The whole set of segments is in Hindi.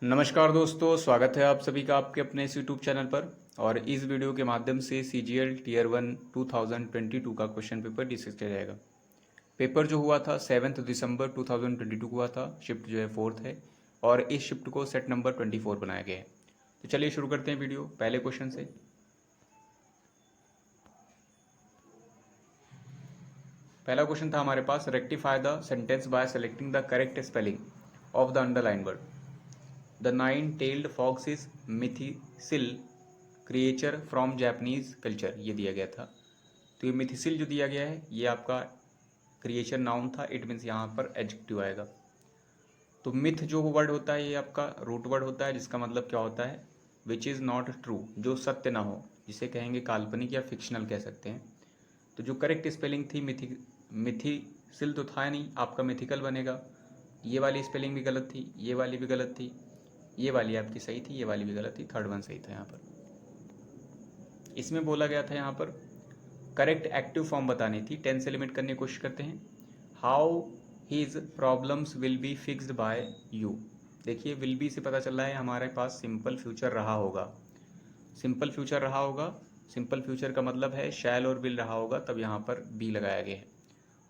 नमस्कार दोस्तों, स्वागत है आप सभी का आपके अपने इस यूट्यूब चैनल पर। और इस वीडियो के माध्यम से CGL टीयर 1 2022 का क्वेश्चन पेपर डिस्कस किया जाएगा। पेपर जो हुआ था 7 दिसंबर 2022 को हुआ था। शिफ्ट जो है 4th है और इस शिफ्ट को सेट नंबर 24 बनाया गया है। तो चलिए शुरू करते हैं वीडियो पहले क्वेश्चन से। पहला क्वेश्चन था हमारे पास, rectify the sentence by selecting the correct spelling of the underline word. The nine tailed fox is mythical creature from Japanese culture, ये दिया गया था। तो ये मिथिसिल जो दिया गया है ये आपका क्रिएचर नाउन था। इट मीन्स यहाँ पर एडजेक्टिव आएगा। तो मिथ जो वर्ड होता है ये आपका रूट वर्ड होता है, जिसका मतलब क्या होता है, विच इज़ नॉट ट्रू, जो सत्य ना हो, जिसे कहेंगे काल्पनिक या फिक्शनल कह सकते हैं। तो जो करेक्ट स्पेलिंग थी मिथिसिल तो था नहीं, आपका मिथिकल बनेगा। ये वाली स्पेलिंग भी गलत थी, ये वाली भी गलत थी, ये वाली आपकी सही थी, ये वाली भी गलत थी, थर्ड वन सही था। यहाँ पर इसमें बोला गया था यहाँ पर करेक्ट एक्टिव फॉर्म बतानी थी। 10 से लिमिट करने की कोशिश करते हैं। How his problems will be fixed by you. देखिए विल बी से पता चल रहा है हमारे पास सिंपल फ्यूचर रहा होगा। सिंपल फ्यूचर रहा होगा, सिंपल फ्यूचर का मतलब है शैल और विल रहा होगा, तब यहाँ पर बी लगाया गया है।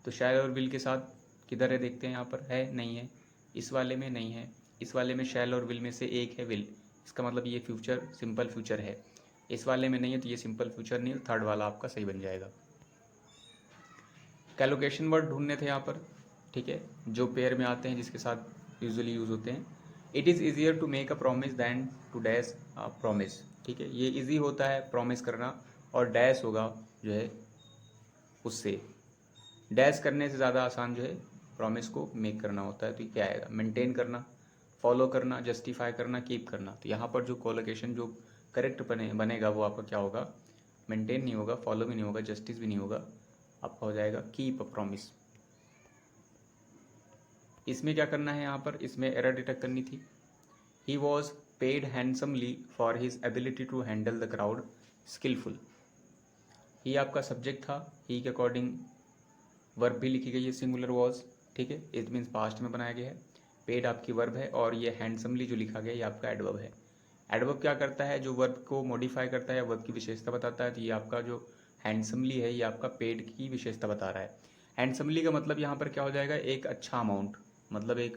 तो शैल और विल के साथ किधर है देखते हैं। यहाँ पर है नहीं है, इस वाले में नहीं है, इस वाले में शैल और विल में से एक है विल, इसका मतलब ये फ्यूचर सिंपल फ्यूचर है। इस वाले में नहीं है तो ये सिंपल फ्यूचर नहीं है, थर्ड वाला आपका सही बन जाएगा। कैलोकेशन वर्ड ढूंढने थे यहाँ पर, ठीक है, जो पेयर में आते हैं जिसके साथ यूजुअली यूज होते हैं। It is easier to make a promise than to dash a promise, ठीक है, ये इजी होता है प्रॉमिस करना, और डैश होगा जो है उससे, डैश करने से ज़्यादा आसान जो है प्रॉमिस को मेक करना होता है। तो ये क्या आएगा, मेंटेन करना, फॉलो करना, जस्टिफाई करना, कीप करना। तो यहाँ पर जो कोलोकेशन जो करेक्ट बनेगा वो आपका क्या होगा, मेंटेन नहीं होगा, फॉलो भी नहीं होगा, जस्टिस भी नहीं होगा, आपका हो जाएगा कीप अ प्रॉमिस। इसमें क्या करना है, यहाँ पर इसमें एरर डिटेक्ट करनी थी। He was paid handsomely for his ability to handle the crowd skilful. ही आपका सब्जेक्ट था, ही के अकॉर्डिंग वर्ब भी लिखी गई है सिंगुलर वॉज, ठीक है, इट मीन्स पास्ट में बनाया गया है। पेड आपकी वर्ब है और ये हैंडसमली जो लिखा गया ये आपका एडवर्ब है। एडवर्ब क्या करता है, जो वर्ब को मॉडिफाई करता है, वर्ब की विशेषता बताता है। तो ये आपका जो हैंडसमली है ये आपका पेड की विशेषता बता रहा है। हैंडसमली का मतलब यहाँ पर क्या हो जाएगा, एक अच्छा अमाउंट, मतलब एक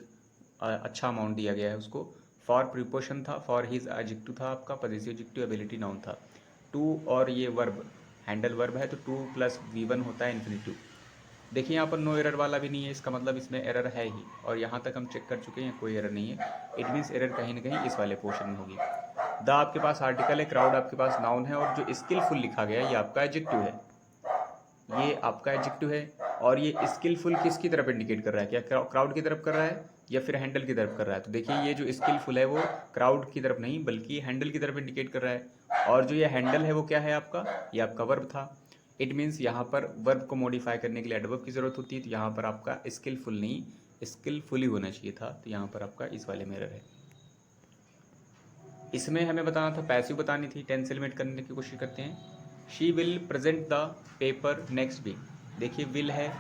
अच्छा अमाउंट दिया गया है उसको। फॉर प्रिपोशन था, फॉर हिज एडजेक्टिव था आपका, पजेसिव एडजेक्टिव, एबिलिटी नाउन था। टू और ये वर्ब हैंडल वर्ब है तो टू प्लस V1 होता है इन्फिनेटिव। देखिए यहाँ पर नो एरर वाला भी नहीं है, इसका मतलब इसमें एरर है ही, और यहाँ तक हम चेक कर चुके हैं कोई एरर नहीं है। इट मीन्स एरर कहीं ना कहीं इस वाले पोर्शन में होगी। द आपके पास आर्टिकल है, क्राउड आपके पास नाउन है, और जो स्किलफुल लिखा गया है ये आपका एडजेक्टिव है, ये आपका एडजेक्टिव है। और ये स्किलफुल किसकी तरफ इंडिकेट कर रहा है, क्या क्राउड की तरफ कर रहा है या फिर हैंडल की तरफ कर रहा है। तो देखिए ये जो स्किलफुल है वो क्राउड की तरफ नहीं बल्कि हैंडल की तरफ इंडिकेट कर रहा है, और जो ये हैंडल है वो क्या है आपका, ये आपका वर्ब था। इट मीन्स यहाँ पर वर्ब को मॉडिफाई करने के लिए एडवर्ब की ज़रूरत होती है, तो यहाँ पर आपका स्किलफुल नहीं स्किलफुली होना चाहिए था, तो यहाँ पर आपका इस वाले में एरर है। इसमें हमें बताना था, पैसिव बतानी थी। 10 से लिमिट करने की कोशिश करते हैं। She will present the paper next week. देखिए विल है,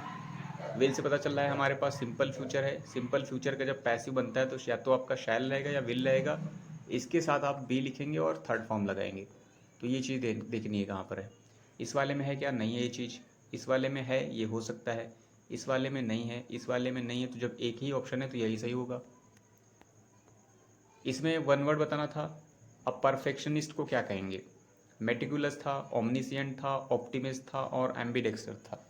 विल से पता चल रहा है हमारे पास सिंपल फ्यूचर है। सिंपल फ्यूचर का जब पैसिव बनता है तो या तो आपका शैल रहेगा या विल रहेगा, इसके साथ आप बी लिखेंगे और थर्ड फॉर्म लगाएंगे। तो ये चीज़ देखनी है कहाँ पर है। इस वाले में है क्या, नहीं है ये चीज़, इस वाले में है ये हो सकता है, इस वाले में नहीं है, इस वाले में नहीं है, तो जब एक ही ऑप्शन है तो यही सही होगा। इसमें वन वर्ड बताना था। अब परफेक्शनिस्ट को क्या कहेंगे, मेटिकुलस था, ओमनिसियंट था, ऑप्टिमिस्ट था और एम्बिडेक्सटर था।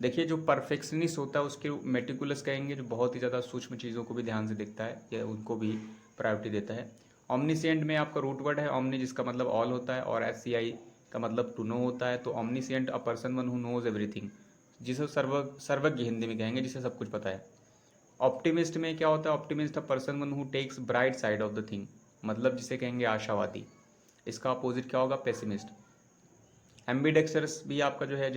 देखिए जो परफेक्शनिस्ट होता है उसके मेटिकुलस कहेंगे, जो बहुत ही ज़्यादा सूक्ष्म चीज़ों को भी ध्यान से देखता है या उनको भी प्रायोरिटी देता है। ओमनिसियंट में आपका रूट वर्ड है ओमनी, जिसका मतलब ऑल होता है, और SCI का मतलब टू नो होता है। तो omniscient a person one who knows everything, जिसे सर्वज्ञ हिंदी में कहेंगे, जिसे सब कुछ पता है। ऑप्टिमिस्ट में क्या होता है, optimist a person one who takes bright side of the thing, मतलब जिसे कहेंगे आशावादी। इसका अपोजिट क्या होगा, पेसिमिस्ट। एम्बीडेक्सरस भी आपका जो है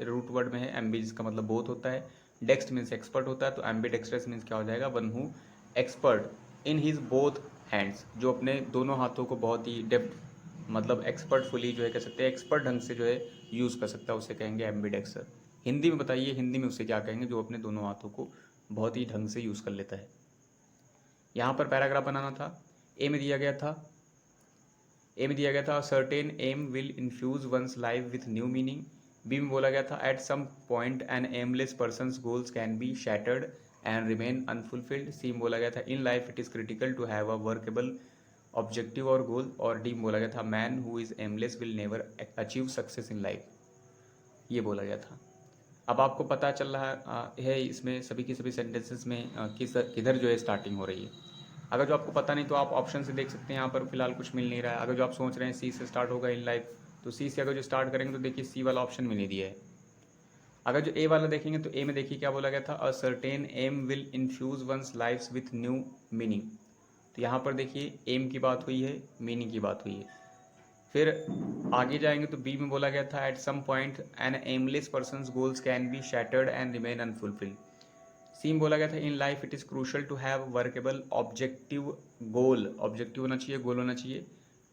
रूट वर्ड में है, एम्बी जिसका मतलब बोथ होता है, डेक्स्ट मीन्स एक्सपर्ट होता है, तो एम्बीडेक्सरस मीन्स क्या हो जाएगा, one who expert in his both hands, जो अपने दोनों हाथों को बहुत ही डेप्थ, मतलब एक्सपर्टफुली जो है कह सकते हैं, एक्सपर्ट ढंग से जो है यूज़ कर सकता है, उसे कहेंगे एम्बीडेक्सर। हिंदी में बताइए, हिंदी में उसे क्या कहेंगे, जो अपने दोनों हाथों को बहुत ही ढंग से यूज़ कर लेता है। यहाँ पर पैराग्राफ बनाना था। ए में दिया गया था certain aim will infuse one's life with new meaning. B में बोला गया था at some point an aimless person's goals can be shattered and remain unfulfilled. C में बोला गया था in life it is critical to have a workable objective और गोल। और डी में बोला गया था man who is aimless will never achieve success in life, ये बोला गया था। अब आपको पता चल रहा है इसमें सभी की सभी सेंटेंसेस में किधर जो है स्टार्टिंग हो रही है। अगर जो आपको पता नहीं तो आप ऑप्शन से देख सकते हैं, यहाँ पर फिलहाल कुछ मिल नहीं रहा है। अगर जो आप सोच रहे हैं सी से स्टार्ट होगा इन लाइफ, तो सी से अगर जो स्टार्ट करेंगे तो देखिए सी वाला ऑप्शन में नहीं दिया है। अगर जो ए वाला देखेंगे तो ए में देखिए क्या बोला गया था, a certain aim will infuse one's lives with new meaning. तो यहाँ पर देखिए एम की बात हुई है, मीनिंग की बात हुई है। फिर आगे जाएंगे तो बी में बोला गया था at some point an aimless person's goals can be shattered and remain unfulfilled. C में बोला गया था in life it is crucial to have workable objective goal, objective होना चाहिए, गोल होना चाहिए।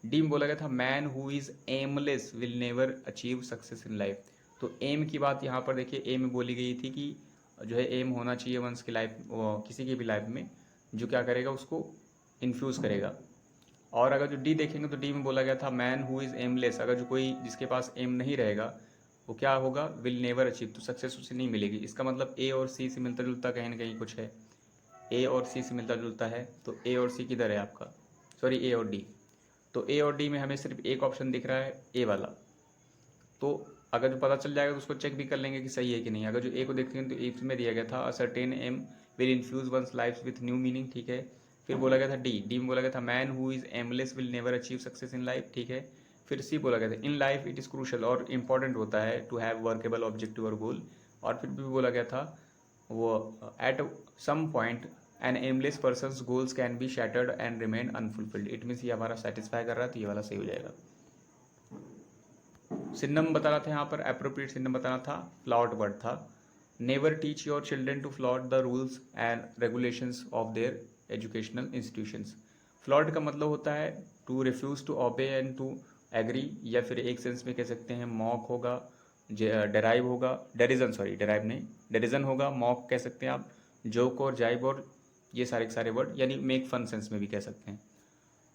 डी में बोला गया था man who is aimless will never achieve success in life. तो एम की बात यहाँ पर देखिए ए में बोली गई थी कि जो है एम होना चाहिए वंस की लाइफ, किसी की भी लाइफ में, जो क्या करेगा उसको इन्फ्यूज़ करेगा। और अगर जो डी देखेंगे तो डी में बोला गया था मैन हु इज़ एमलेस, अगर जो कोई जिसके पास एम नहीं रहेगा वो क्या होगा, विल नेवर अचीव, तो सक्सेस उसे नहीं मिलेगी। इसका मतलब ए और सी से मिलता जुलता कहीं ना कहीं कुछ है, ए और सी से मिलता जुलता है। तो ए और सी किधर है आपका, सॉरी ए और डी। तो ए और डी में हमें सिर्फ एक ऑप्शन दिख रहा है ए वाला। तो अगर जो पता चल जाएगा तो उसको चेक भी कर लेंगे कि सही है कि नहीं। अगर जो ए को देखेंगे तो ए में दिया गया था a certain aim will infuse one's life with new meaning, ठीक है। फिर बोला गया था डी में बोला गया था man who is aimless will never achieve success in life, ठीक है। फिर सी बोला गया था in life it is crucial और इंपॉर्टेंट होता है टू हैव वर्केबल ऑब्जेक्टिव और गोल। और फिर भी बोला गया था वो at some point an aimless person's goals can be shattered and remain unfulfilled. It means ये हमारा सेटिस्फाई कर रहा है, तो ये वाला सही हो जाएगा। सिनम बताना था यहाँ पर, अप्रोप्रिएट सिनम बताना था, फ्लॉट वर्ड था। Never teach your children to flout the rules and regulations of their educational institutions. Flout का मतलब होता है to refuse to obey and to agree, या फिर एक सेंस में कह सकते हैं मॉक होगा, डेराइव होगा, डेरिजन, सॉरी डेराइव नहीं, डेरिजन होगा, मॉक कह सकते हैं आप, जोक और जाइब और ये सारे के सारे वर्ड, यानी मेक फन सेंस में भी कह सकते हैं।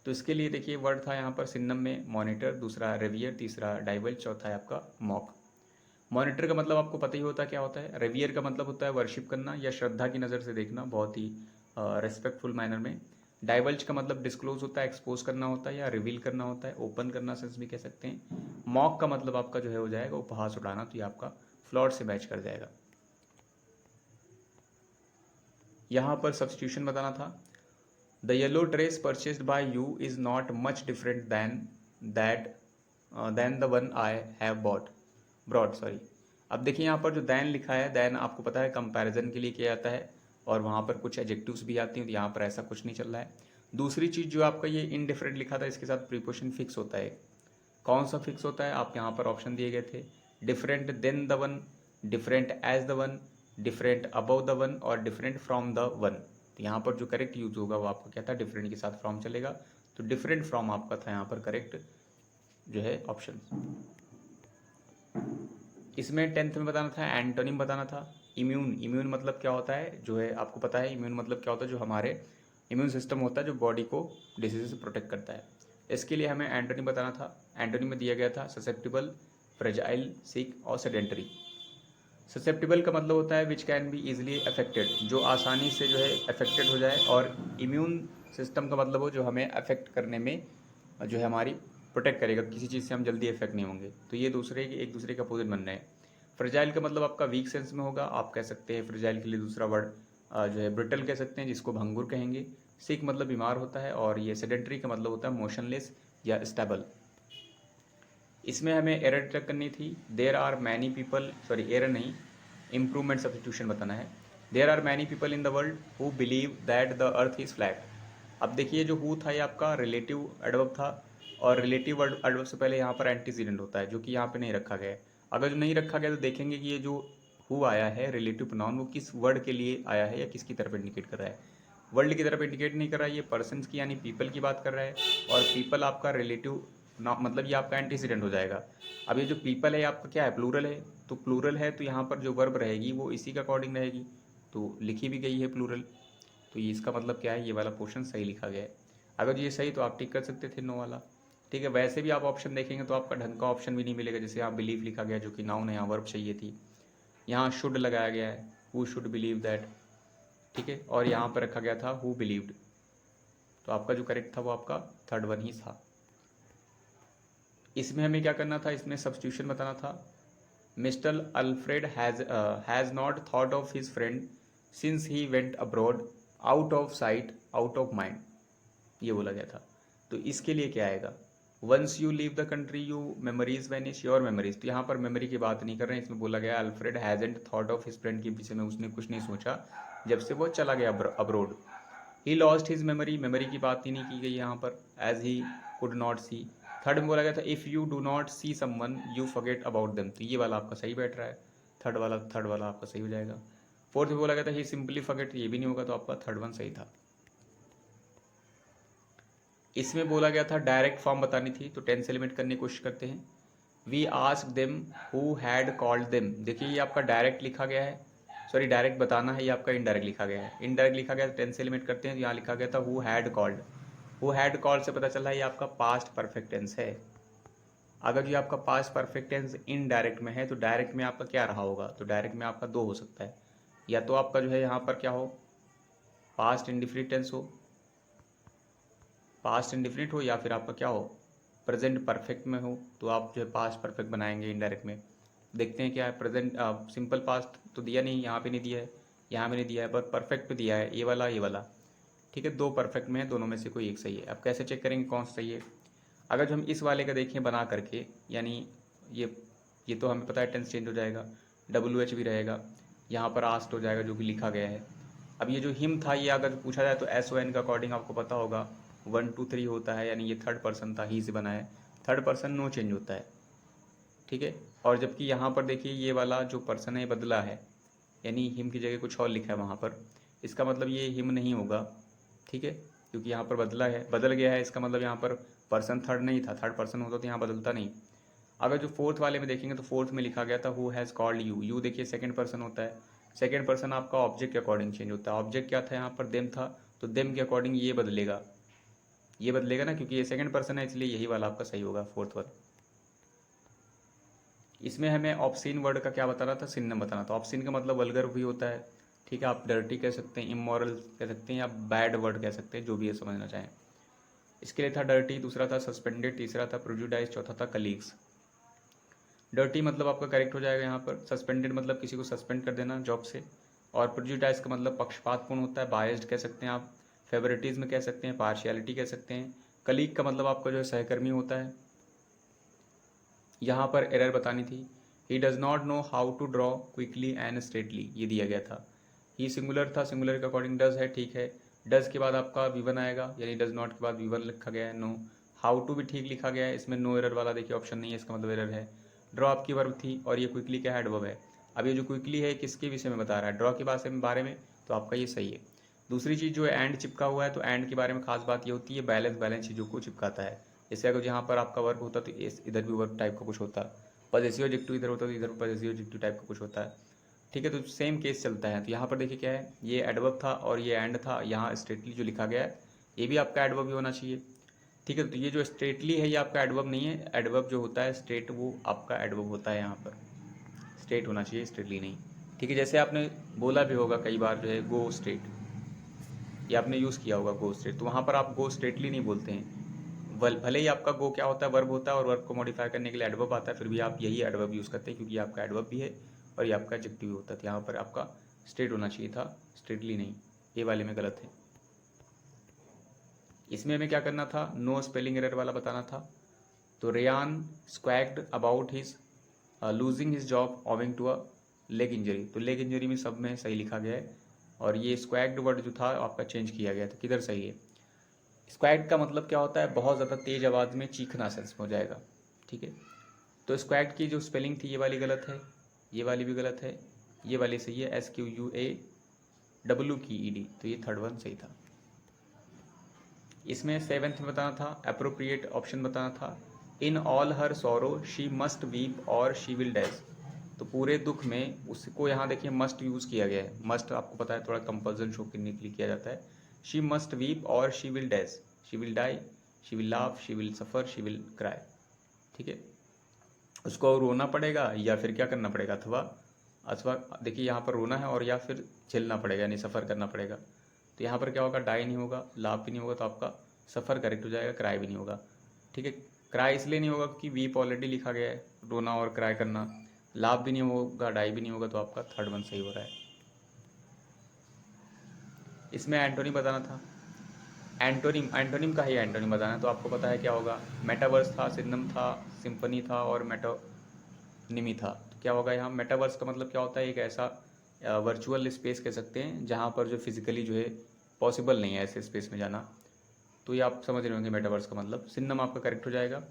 तो इसके लिए देखिए वर्ड था यहाँ पर सिनम में मॉनिटर, दूसरा रेवियर, तीसरा डाइवल्ज, चौथा है आपका मॉक। मॉनिटर का मतलब आपको पता ही होता है क्या होता है। रेवियर का मतलब होता है वर्शिप करना या श्रद्धा की नज़र से देखना, बहुत ही रेस्पेक्टफुल मैनर में। डाइवल्ज का मतलब डिस्क्लोज होता है, एक्सपोज करना होता है या रिवील करना होता है, ओपन करना सेंस भी कह सकते हैं। मॉक का मतलब आपका जो है हो जाएगा उपहास उड़ाना, तो ये आपका फ्लॉट से मैच कर जाएगा। यहाँ पर सब्स्टिट्यूशन बताना था। The yellow dress purchased by you is not much different than the one I have brought, sorry. अब देखिए यहाँ पर जो दैन लिखा है, दैन आपको पता है कंपैरिजन के लिए किया जाता है और वहाँ पर कुछ एडजेक्टिव्स भी आती हैं, तो यहाँ पर ऐसा कुछ नहीं चल रहा है। दूसरी चीज़ जो आपका ये इनडिफरेंट लिखा था, इसके साथ प्रीपोजिशन फिक्स होता है। कौन सा फिक्स होता है, आप यहाँ पर ऑप्शन दिए गए थे, different than the one, different as the one, different above the one और डिफरेंट फ्रॉम द वन। तो यहाँ पर जो करेक्ट यूज होगा वो आपका क्या था, डिफरेंट के साथ फ्रॉम चलेगा, तो डिफरेंट फ्रॉम आपका था यहाँ पर करेक्ट जो है ऑप्शन। इसमें 10th में बताना था, एंटोनिम बताना था। इम्यून, इम्यून मतलब क्या होता है, जो है आपको पता है इम्यून मतलब क्या होता है, जो हमारे इम्यून सिस्टम होता है जो बॉडी को डिसीज से प्रोटेक्ट करता है। इसके लिए हमें एंटोनिम बताना था। एंटोनिम में दिया गया था ससेप्टिबल, फ्रेजाइल, सिक और सेडेंटरी। ससेप्टिबल का मतलब होता है which can be easily affected, जो आसानी से जो है अफेक्टेड हो जाए, और इम्यून सिस्टम का मतलब हो जो हमें अफेक्ट करने में जो है हमारी प्रोटेक्ट करेगा, किसी चीज़ से हम जल्दी अफेक्ट नहीं होंगे। तो ये एक दूसरे के अपोजिट बन रहे हैं। फ्रेजाइल का मतलब आपका वीक सेंस में होगा, आप कह सकते हैं फ्रेजाइल के लिए दूसरा वर्ड जो है ब्रिटल कह सकते हैं, जिसको भंगुर कहेंगे। सिक मतलब बीमार होता है, और ये सेडेंटरी का मतलब होता है मोशनलेस या स्टेबल। इसमें हमें एरर डिटेक्ट करनी थी। There are many people, sorry error नहीं, इम्प्रूवमेंट सब्स्टिट्यूशन बताना है। There are many people in the world who believe that the earth is flat. अब देखिए जो हु था ये आपका रिलेटिव एडवर्ब था, और रिलेटिव एडवर्ब से पहले यहाँ पर एंटीसीडेंट होता है, जो कि यहाँ पे नहीं रखा गया है। अगर जो नहीं रखा गया तो देखेंगे कि ये जो हु आया है रिलेटिव प्रोनाउन, वो किस वर्ड के लिए आया है या किसकी तरफ इंडिकेट कर रहा है। वर्ल्ड की तरफ इंडिकेट नहीं कर रहा है, ये पर्सन की यानी पीपल की बात कर रहा है, और पीपल आपका रिलेटिव मतलब ये आपका एंटीसीडेंट हो जाएगा। अब ये जो पीपल है आपका क्या है, प्लूरल है, तो प्लूरल है तो यहाँ पर जो वर्ब रहेगी वो इसी के अकॉर्डिंग रहेगी, तो लिखी भी गई है प्लूरल। तो ये इसका मतलब क्या है, ये वाला पोर्शन सही लिखा गया है। अगर ये सही तो आप टिक कर सकते थे नो वाला। ठीक है, वैसे भी आप ऑप्शन देखेंगे तो आपका ढंग का ऑप्शन भी नहीं मिलेगा। जैसे यहाँ बिलीव लिखा गया जो कि नाउन है, यहाँ वर्ब चाहिए थी, यहाँ शुड लगाया गया है, हु शुड बिलीव दैट। ठीक है, और यहाँ पर रखा गया था हु बिलीव्ड। तो आपका जो करेक्ट था वो आपका थर्ड वन ही था। इसमें हमें क्या करना था, इसमें सब्स्टिट्यूशन बताना था। Mister Alfred has not thought of his friend since he went abroad, out of sight out of mind, ये बोला गया था। तो इसके लिए क्या आएगा, once you leave the country you memories vanish your memories. तो यहाँ पर मेमोरी की बात नहीं कर रहे हैं, इसमें बोला गया Alfred हैजेंट thought of his friend के पीछे में उसने कुछ नहीं सोचा जब से वो चला गया abroad. He lost his memory, memory की बात ही नहीं की गई यहाँ पर, as he could not see. Third में बोला गया था if you do not see someone you forget about them. तो ये वाला आपका सही बैठ रहा है, थर्ड वाला आपका सही हो जाएगा। फोर्थ में बोला गया था ही सिंपली फॉरगेट, ये भी नहीं होगा, तो आपका थर्ड वन सही था। इसमें बोला गया था डायरेक्ट फॉर्म बतानी थी, तो टेंस एलिमेंट करने की कोशिश करते हैं। We ask them who had called them. देखिए ये आपका डायरेक्ट लिखा गया है, सॉरी डायरेक्ट बताना है, ये आपका इनडायरेक्ट लिखा गया है। इनडायरेक्ट लिखा गया टेंस एलिमेंट करते हैं, यहाँ लिखा गया था who had called. Who had called से पता चला ये आपका पास्ट परफेक्ट टेंस है। अगर जो आपका पास्ट परफेक्ट टेंस इनडायरेक्ट में है तो डायरेक्ट में आपका क्या रहा होगा, तो डायरेक्ट में आपका दो हो सकता है, या तो आपका जो है यहाँ पर क्या हो, पास्ट इंडिफिनिट टेंस हो, पास्ट इंडिफिनिट हो, या फिर आपका क्या हो, प्रेजेंट परफेक्ट में हो। तो आप जो है पास्ट परफेक्ट बनाएंगे इनडायरेक्ट में। देखते हैं क्या है, प्रेजेंट सिंपल पास्ट तो दिया नहीं, यहाँ पे नहीं दिया है, यहाँ पे नहीं दिया है, पर परफेक्ट पे दिया है, ये वाला। ठीक है, दो परफेक्ट में है, दोनों में से कोई एक सही है। अब कैसे चेक करेंगे कौन सा सही है। अगर जो हम इस वाले का देखें बना करके, यानी ये तो हमें पता है टेंस चेंज हो जाएगा, WH भी रहेगा, यहाँ पर आस्ट हो जाएगा जो कि लिखा गया है। अब ये जो हिम था, ये अगर पूछा जाए तो SON का अकॉर्डिंग आपको पता होगा 1 2 3 होता है, यानी ये थर्ड पर्सन था, ही से बना है, थर्ड पर्सन नो चेंज होता है। ठीक है, और जबकि यहाँ पर देखिए ये वाला जो पर्सन है बदला है, यानी हिम की जगह कुछ और लिखा है वहाँ पर, इसका मतलब ये हिम नहीं होगा। ठीक है, क्योंकि यहाँ पर बदल गया है, इसका मतलब यहाँ पर पर्सन थर्ड नहीं था, थर्ड पर्सन होता तो यहाँ बदलता नहीं। अगर जो फोर्थ वाले में देखेंगे तो फोर्थ में लिखा गया था who has called you. You देखिए सेकंड पर्सन होता है, सेकंड पर्सन आपका ऑब्जेक्ट के अकॉर्डिंग चेंज होता है। ऑब्जेक्ट क्या था यहाँ पर, देम था, तो देम के अकॉर्डिंग ये बदलेगा ना, क्योंकि ये सेकंड पर्सन है, इसलिए यही वाला आपका सही होगा, फोर्थ वाला। इसमें हमें ऑब्सीन वर्ड का क्या बताना था, सिनोनिम बताना था। ऑब्सीन का मतलब वल्गर भी होता है, ठीक है, आप डर्टी कह सकते हैं, इमोरल कह सकते हैं, या बैड वर्ड कह सकते हैं, जो भी ये समझना चाहें। इसके लिए था डर्टी, दूसरा था सस्पेंडेड, तीसरा था प्रोजुडाइज, चौथा था कलीग्स। डर्टी मतलब आपका करेक्ट हो जाएगा यहाँ पर, सस्पेंडेड मतलब किसी को सस्पेंड कर देना जॉब से, और प्रोजुडाइज का मतलब पक्षपातपूर्ण होता है, बायस्ड कह सकते हैं आप, फेवरेटिज्म कह सकते हैं, पार्शियलिटी कह सकते हैं। कलीग का मतलब आपका जो है सहकर्मी होता है। यहाँ पर एरर बतानी थी, he does not know how to draw quickly and straightly, ये दिया गया था। ही सिंगुलर था, सिंगुलर के अकॉर्डिंग डज है, ठीक है। डज के बाद आपका V1 आएगा, यानी डज नॉट के बाद V1 लिखा गया है, नो। हाउ टू भी ठीक लिखा गया है, इसमें नो एरर वाला देखिए ऑप्शन नहीं है, इसका मतलब एरर है। ड्रॉ आपकी वर्ब थी, और ये क्विकली क्या है, एडवर्ब है। अब ये जो क्विकली है किसके विषय में बता रहा है, ड्रॉ के बारे में, तो आपका ये सही है। दूसरी चीज़ जो है एंड चिपका हुआ है, तो एंड के बारे में खास बात ये होती है बैलेंस चीज़ों को चिपकाता है। जैसे अगर यहाँ पर आपका वर्ब होता तो इधर भी वर्ब टाइप का कुछ होता, पॉजेसिव एडजेक्टिव इधर होता तो इधर पॉजेसिव एडजेक्टिव टाइप का कुछ होता है। ठीक है, तो सेम केस चलता है। तो यहाँ पर देखिए क्या है, ये एडवर्ब था और ये एंड था, यहाँ स्ट्रेटली जो लिखा गया है ये भी आपका एडवर्ब ही होना चाहिए। ठीक है, तो ये जो स्ट्रेटली है ये आपका एडवर्ब नहीं है, एडवर्ब जो होता है स्ट्रेट वो आपका एडवर्ब होता है, यहाँ पर स्ट्रेट होना चाहिए, स्ट्रेटली नहीं। ठीक है, जैसे आपने बोला भी होगा कई बार जो है गो स्ट्रेट, ये आपने यूज़ किया होगा गो स्ट्रेट, तो वहाँ पर आप गो स्ट्रेटली नहीं बोलते हैं। भले ही आपका गो क्या होता है, वर्ब होता है, और वर्ब को मॉडिफाई करने के लिए एडवर्ब आता है, फिर भी आप यही एडवर्ब यूज़ करते हैं, क्योंकि आपका एडवर्ब भी है और ये आपका एडजेक्टिव भी होता है। यहाँ पर आपका स्ट्रेट होना चाहिए था, स्ट्रेटली नहीं, ये वाले में गलत है। इसमें हमें क्या करना था, नो स्पेलिंग एरर वाला बताना था। तो Ryan squawked about his losing his job owing to a leg injury, तो लेग इंजरी में सब में सही लिखा गया है, और ये स्क्वैग्ड वर्ड जो था आपका चेंज किया गया था, किधर सही है। स्क्वैग्ड का मतलब क्या होता है, बहुत ज़्यादा तेज़ आवाज़ में चीखना सेंस में हो जाएगा। ठीक है, तो स्क्वैग्ड की जो स्पेलिंग थी ये वाली गलत है, ये वाली भी गलत है, ये वाली सही है, SQUAWD, तो ये थर्ड वन सही था। इसमें सेवेंथ में बताना था, अप्रोप्रिएट ऑप्शन बताना था। In all her sorrow she must weep और शी विल डैश, तो पूरे दुख में उसको यहाँ देखिए मस्ट यूज़ किया गया है। मस्ट आपको पता है थोड़ा कंपल्सन शो करने के लिए किया जाता है। शी मस्ट वीप और she will dash, she will die, she will laugh, she will suffer, she will cry. ठीक है, उसको रोना पड़ेगा या फिर क्या करना पड़ेगा, अथवा अथवा देखिए यहाँ पर रोना है और या फिर झेलना पड़ेगा यानी सफ़र करना पड़ेगा। तो यहाँ पर क्या होगा, डाई नहीं होगा, लाभ भी नहीं होगा, तो आपका सफ़र करेक्ट हो जाएगा, क्राई भी नहीं होगा। ठीक है, क्राई इसलिए नहीं होगा क्योंकि वीप ऑलरेडी लिखा गया है, रोना और क्राई करना। लाभ भी नहीं होगा, डाई भी नहीं होगा, तो आपका थर्ड वन सही हो रहा है। इसमें एंटोनी बताना था, एंटोनिम का ही एंटोनिम बताना है। तो आपको पता है क्या होगा, मेटावर्स था, सिनम था, सिम्फनी था और मेटोनिमी था। तो क्या होगा यहाँ, मेटावर्स का मतलब क्या होता है, एक ऐसा वर्चुअल स्पेस कह सकते हैं जहाँ पर जो फिजिकली जो है पॉसिबल नहीं है ऐसे स्पेस में जाना। तो ये आप समझ रहे होंगे मेटावर्स का मतलब। सिन्नम आपका करेक्ट हो जाएगा।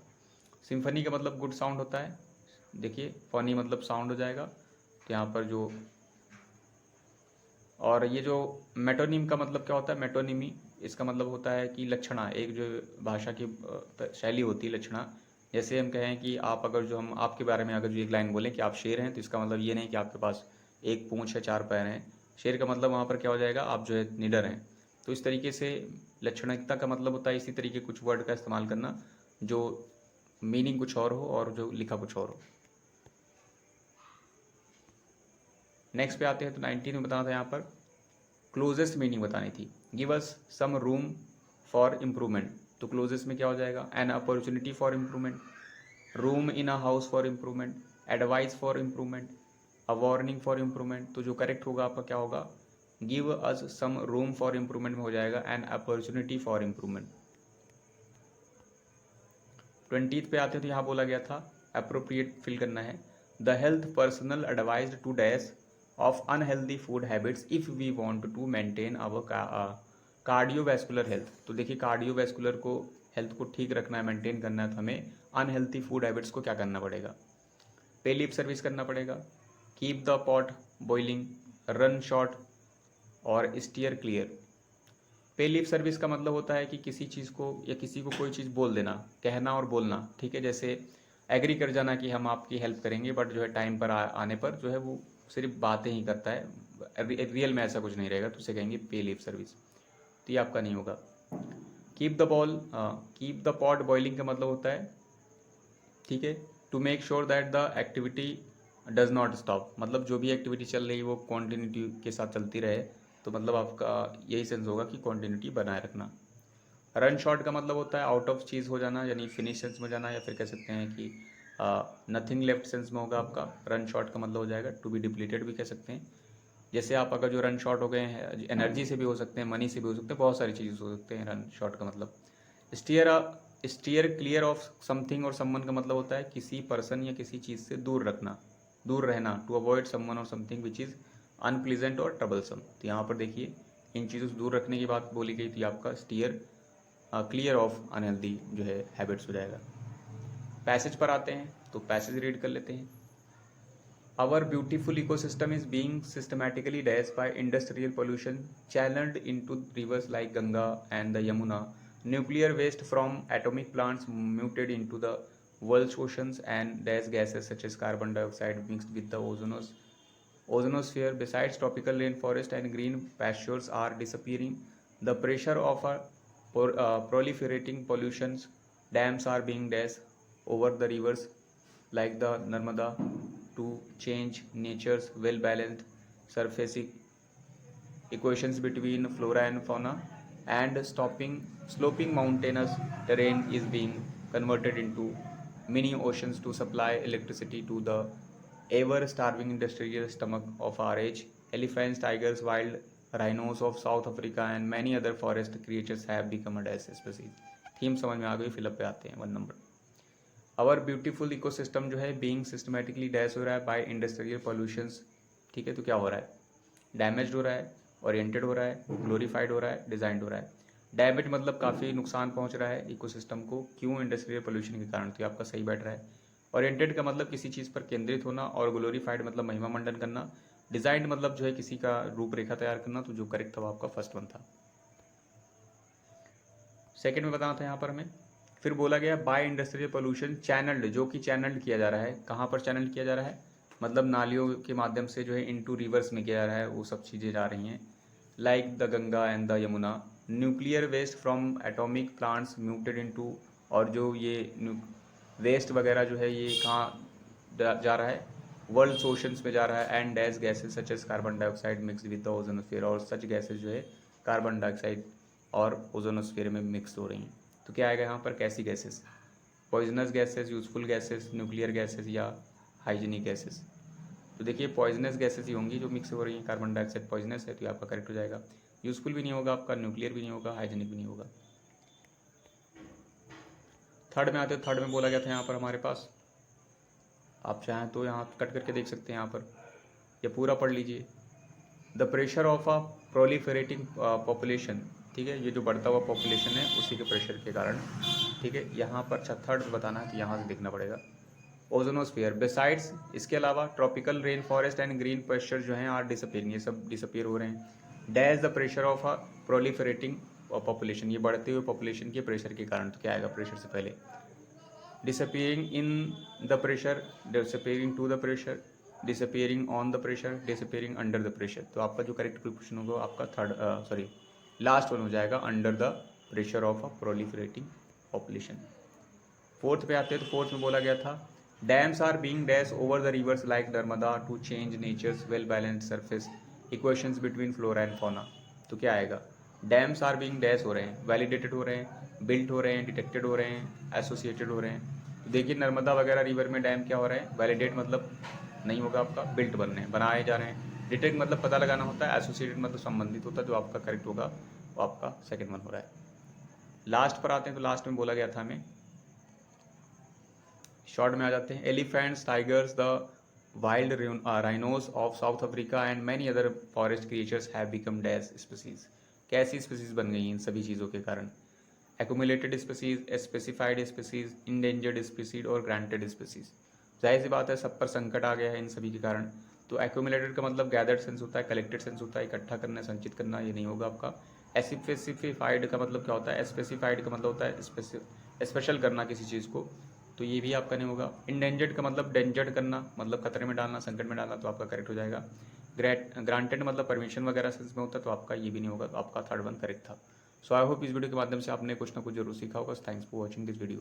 सिम्फनी का मतलब गुड साउंड होता है, देखिए फनी मतलब साउंड हो जाएगा। तो यहाँ पर जो, और ये जो मेटोनिम का मतलब क्या होता है, मेटोनिमी इसका मतलब होता है कि लक्षणा, एक जो भाषा की शैली होती है लक्षणा। जैसे हम कहें कि आप अगर जो हम आपके बारे में अगर जो एक लाइन बोलें कि आप शेर हैं, तो इसका मतलब ये नहीं कि आपके पास एक पूँछ है, चार पैर हैं। शेर का मतलब वहाँ पर क्या हो जाएगा, आप जो है निडर हैं। तो इस तरीके से लक्षणिकता का मतलब होता है इसी तरीके कुछ वर्ड का इस्तेमाल करना जो मीनिंग कुछ और हो और जो लिखा कुछ और हो। नेक्स्ट पे आते हैं, तो 19 में बताना था यहाँ पर क्लोजेस्ट मीनिंग बतानी थी। Give us some room for improvement. तो क्लोजेस्ट में क्या हो जाएगा, an opportunity for improvement, room in a house for improvement, advice for improvement, a warning for improvement. तो जो करेक्ट होगा आपका क्या होगा, give us some room for improvement में हो जाएगा एन अपॉर्चुनिटी फॉर इम्प्रूवमेंट। 20 पे आते हैं, तो यहाँ बोला गया था अप्रोप्रिएट फिल करना है। The health personal advised to dash off unhealthy food habits if we want to maintain our cardiovascular health. तो देखिए कार्डियोवैस्कुलर को हेल्थ को ठीक रखना है, मेंटेन करना है, तो हमें अनहेल्दी फूड हैबिट्स को क्या करना पड़ेगा, पे लिप सर्विस करना पड़ेगा, keep the pot boiling, run short और स्टीयर क्लियर। पे लिप सर्विस का मतलब होता है कि किसी चीज़ को या किसी को कोई चीज़ बोल देना, कहना और बोलना। ठीक है, जैसे एग्री कर जाना कि हम आपकी हेल्प करेंगे, बट जो है टाइम पर आने पर जो है वो सिर्फ बातें ही करता है, रियल में ऐसा कुछ नहीं रहेगा, तो उसे कहेंगे पे लिप सर्विस। तो ये आपका नहीं होगा। कीप द पॉट बॉइलिंग का मतलब होता है, ठीक है, to make sure that the activity does not stop. मतलब जो भी एक्टिविटी चल रही है वो कॉन्टीन्यूटी के साथ चलती रहे। तो मतलब आपका यही सेंस होगा कि कॉन्टीन्यूटी बनाए रखना। रन शॉर्ट का मतलब होता है आउट ऑफ चीज़ हो जाना, यानी फिनिश सेंस में जाना, या फिर कह सकते हैं कि नथिंग लेफ्ट सेंस में होगा आपका। रन शॉर्ट का मतलब हो जाएगा टू बी डिप्लीटेड भी कह सकते हैं। जैसे आप अगर जो रन शॉर्ट हो गए हैं, एनर्जी से भी हो सकते हैं, मनी से भी हो सकते हैं, बहुत सारी चीज़ें हो सकते हैं रन शॉर्ट का मतलब। Steer steer clear of something और समवन का मतलब होता है किसी पर्सन या किसी चीज़ से दूर रखना, दूर रहना, टू अवॉइड समवन और समथिंग विच इज़ अनप्लीजेंट और ट्रबलसम। तो यहाँ पर देखिए इन चीज़ों से दूर रखने की बात बोली गई, तो आपका स्टीयर क्लियर ऑफ अनहेल्दी जो है हैबिट्स हो जाएगा। पैसेज पर आते हैं, तो पैसेज रीड कर लेते हैं। Our beautiful ecosystem is being systematically dashed by industrial pollution, channeled into rivers like Ganga and the Yamuna. Nuclear waste from atomic plants muted into the world's oceans, and dash gases such as carbon dioxide mixed with the ozonosphere. Besides, tropical rainforest and green pastures are disappearing. The pressure of proliferating pollutions dams are being dashed over the rivers like the Narmada to change nature's well-balanced surface equations between flora and fauna, and sloping mountainous terrain is being converted into mini oceans to supply electricity to the ever-starving industrial stomach of our age. Elephants, tigers, wild rhinos of South Africa and many other forest creatures have become a dash species. Theme समझ में आ गई, फिलअप पे आते हैं 1 नंबर। आवर ब्यूटीफुल इकोसिस्टम जो है बीइंग सिस्टमेटिकली डैश हो रहा है बाय इंडस्ट्रियल पॉल्यूशंस। ठीक है, तो क्या हो रहा है, डैमेज हो रहा है, ओरिएंटेड हो रहा है, ग्लोरीफाइड हो रहा है, डिजाइंड हो रहा है। डैमेज मतलब काफ़ी नुकसान पहुंच रहा है इकोसिस्टम को, क्यों, इंडस्ट्रियल पोल्यूशन के कारण। तो ये आपका सही बैठ रहा है। ओरिएंटेड का मतलब किसी चीज़ पर केंद्रित होना, और ग्लोरीफाइड मतलब महिमा मंडन करना। डिजाइंड मतलब जो है किसी का रूपरेखा तैयार करना। तो जो करेक्ट था वो आपका फर्स्ट वन था। सेकंड में बताना था यहाँ पर हमें, फिर बोला गया बाय इंडस्ट्रियल पोल्यूशन चैनल्ड, जो कि चैनल्ड किया जा रहा है। कहाँ पर चैनल किया जा रहा है, मतलब नालियों के माध्यम से जो है इनटू रिवर्स में क्या जा रहा है, वो सब चीज़ें जा रही हैं, like the Ganga and the Yamuna. Nuclear waste from atomic plants muted into, और जो ये वेस्ट वगैरह जो है ये कहाँ जा रहा है, वर्ल्ड ओशंस में जा रहा है, and as gases such as carbon dioxide mix with the ozonosphere, और सच गैसेज जो है कार्बन डाइऑक्साइड और ओजोनोस्फीयर में मिक्स हो रही हैं। तो क्या आएगा यहाँ पर, कैसी gases, poisonous gases, useful gases, nuclear gases या हाइजीनिक गैसेज। तो देखिए पॉइजनस गैसेज ही होंगी जो मिक्स हो रही हैं, कार्बन डाइऑक्साइड पॉइजनस है तो ये आपका करेक्ट हो जाएगा। यूजफुल भी नहीं होगा आपका, न्यूक्लियर भी नहीं होगा, हाइजीनिक भी नहीं होगा। थर्ड में आते, थर्ड में बोला गया था यहाँ पर हमारे पास, आप चाहें तो यहाँ कट करके देख सकते हैं, यहाँ पर ये पूरा पढ़ लीजिए। The pressure of a proliferating population, ठीक है, ये जो बढ़ता हुआ पॉपुलेशन है उसी के प्रेशर के कारण, ठीक है। यहाँ पर अच्छा थर्ड बताना है तो यहाँ से देखना पड़ेगा। ओजोनोस्फीयर बिसाइड्स, इसके अलावा tropical rain forest and green pasture जो हैं आर डिसअपियरिंग, ये सब डिसअपियर हो रहे हैं। Dash the pressure of a proliferating population, ये बढ़ते हुए पॉपुलेशन के प्रेशर के कारण, तो क्या आएगा प्रेशर से पहले, disappearing in the pressure, disappearing to the pressure, disappearing on the pressure, disappearing under the pressure. तो आपका जो करेक्ट प्रिपोजिशन होगा आपका थर्ड लास्ट वन हो जाएगा, under the pressure of a proliferating population. Fourth पे आते हैं तो फोर्थ में बोला गया था, dams are being dash over the rivers like Narmada to change nature's well balanced surface equations between flora and fauna. तो क्या आएगा, डैम्स आर बीइंग डैश हो रहे हैं, वैलिडेटेड हो रहे हैं, बिल्ट हो रहे हैं, डिटेक्टेड हो रहे हैं, एसोसिएटेड हो रहे हैं। तो देखिए नर्मदा वगैरह रिवर में डैम क्या हो रहे हैं, वैलिडेट मतलब नहीं होगा आपका, बिल्ट बन रहे हैं, बनाए जा रहे हैं। डिटेक्ट मतलब पता लगाना होता है, एसोसिएटेड मतलब संबंधित होता है, जो आपका करेक्ट होगा वो आपका सेकेंड वन हो रहा है। लास्ट पर आते हैं तो लास्ट में बोला गया था हमें, शॉर्ट में आ जाते हैं, elephants, tigers, the wild rhinos of south Africa and many other forest creatures have become dash species. कैसी स्पीसीज बन गई इन सभी चीज़ों के कारण, accumulated species, specified species, endangered species और ग्रांटेड स्पीसीज। जाहिर सी बात है सब पर संकट आ गया है इन सभी के कारण। तो एक्यूमुलेटेड का मतलब गैदर्ड सेंस होता है, कलेक्टेड सेंस होता है, इकट्ठा करना, संचित करना, ये नहीं होगा आपका। स्पेसिफाइड का मतलब क्या होता है, स्पेसिफाइड का मतलब होता है स्पेशल करना किसी चीज़ को, तो ये भी आपका नहीं होगा। इंडेंजर्ड का मतलब डेंजर्ड करना, मतलब खतरे में डालना, संकट में डालना, तो आपका करेक्ट हो जाएगा। ग्रांटेड मतलब परमिशन वगैरह सेंस में होता है, तो आपका ये भी नहीं होगा, तो आपका थर्ड वन करेक्ट था। सो आई होप इस वीडियो के माध्यम से आपने कुछ ना कुछ जरूर सीखा होगा। Thanks for watching this video.